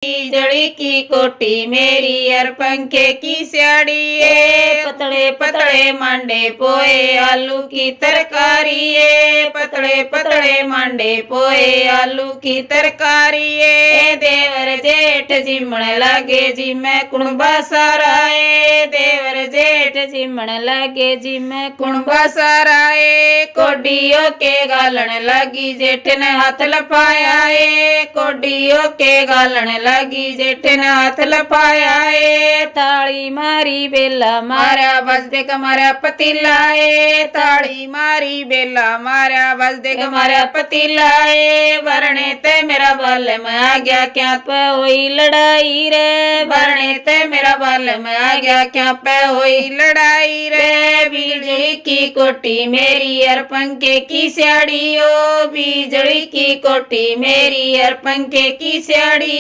बिजली की कोटी मेरी और पंखे की साड़ी पतले पतले मांडे पोए आलू की तरकारी पतले पतले मांडे पोए आलू की तरकारी देवर जेठ जिमण लागे जी मैं कुणबा सारा देवर जेठ जिमण लागे जी मैं कुणबा सारा कोडियो के गालन लगी जेठ ने हाथ लपाया कोडियो के गालन लगी जेठ ने हाथ लपाया ताली मारी बेला मारा बस देख मारा पतीला ताली मारी बेला मारा बस देख मारा पतीला वरने ते मेरा बाल में आ गया क्या पे हुई लड़ाई रे वरने ते मेरा बाल में आ गया क्या पे हुई लड़ाई रे बिजली की कोठी मेरी और पंखे की साड़ी बिजली की कोठी मेरी और पंखे की साड़ी